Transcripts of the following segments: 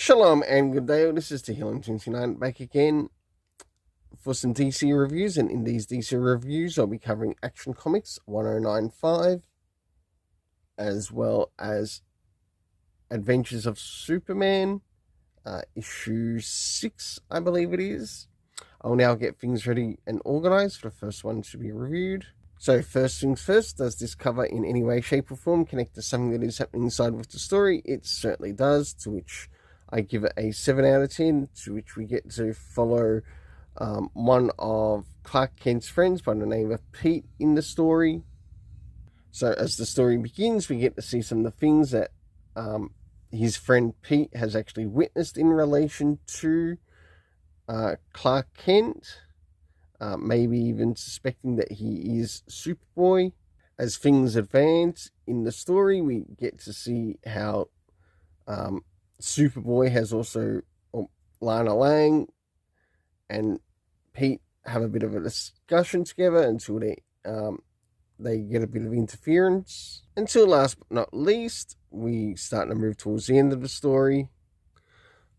Shalom and good day. This is Tehillim29 back again for some DC reviews, and in these DC reviews I'll be covering Action Comics 1095 as well as Adventures of Superman issue 6, I believe it is. I'll now get things ready and organized for the first one to be reviewed. So first things first, does this cover in any way, shape or form connect to something that is happening inside with the story? It certainly does, to which I give it a 7 out of 10, to which we get to follow one of Clark Kent's friends by the name of Pete in the story. So as the story begins, we get to see some of the things that his friend Pete has actually witnessed in relation to Clark Kent. Maybe even suspecting that he is Superboy. As things advance in the story, we get to see how Superboy has also, Lana Lang and Pete have a bit of a discussion together until they get a bit of interference. Until last but not least, we start to move towards the end of the story.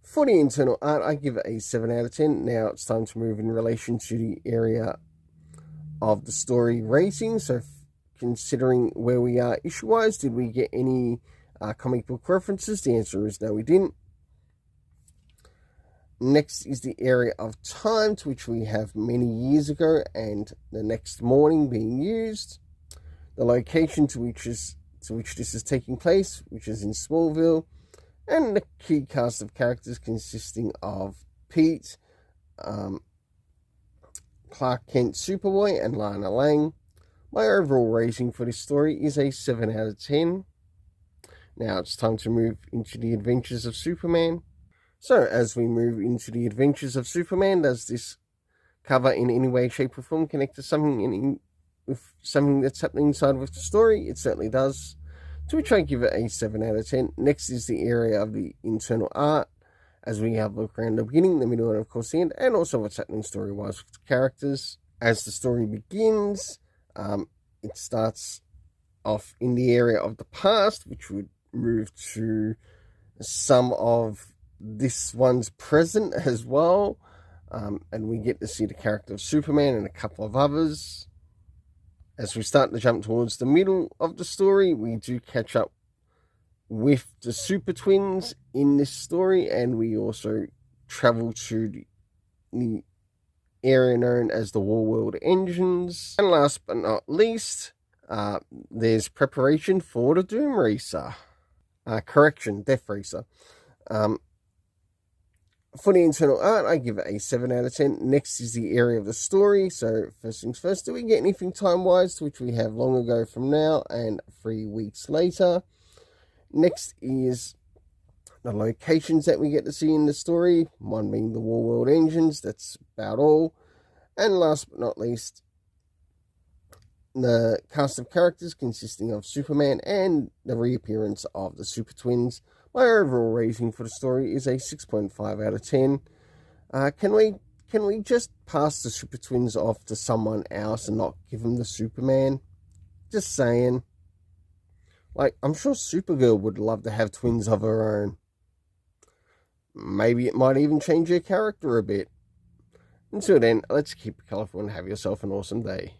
For the internal art, I give it a 7 out of 10. Now it's time to move in relation to the area of the story rating. So considering where we are issue-wise, did we get any comic book references? The answer is no, we didn't. Next is the area of time, to which we have many years ago and the next morning being used. The location to which this is taking place, which is in Smallville. And the key cast of characters consisting of Pete, Clark Kent Superboy, and Lana Lang. My overall rating for this story is a 7 out of 10. Now it's time to move into the Adventures of Superman. So as we move into the Adventures of Superman, does this cover in any way, shape or form connect to something with something that's happening inside with the story? It certainly does, to which I give it a 7 out of 10. Next is the area of the internal art, as we have a look around the beginning, the middle, and of course the end, and also what's happening story-wise with the characters. As the story begins, it starts off in the area of the past, which would move to some of this one's present as well, and we get to see the character of Superman and a couple of others. As we start to jump towards the middle of the story, we do catch up with the Super Twins in this story, and we also travel to the area known as the War World Engines. And last but not least, there's preparation for the Doom Racer. Death Racer. For the internal art, I give it a 7 out of 10. Next is the area of the story. So first things first, do we get anything time-wise, to which we have long ago from now and 3 weeks later. Next is the locations that we get to see in the story, one being the War World Engines. That's about all. And last but not least, the cast of characters consisting of Superman and the reappearance of the Super Twins. My overall rating for the story is a 6.5 out of 10. Can we just pass the Super Twins off to someone else and not give them the Superman? Just saying. Like, I'm sure Supergirl would love to have twins of her own. Maybe it might even change her character a bit. Until then, let's keep it colourful and have yourself an awesome day.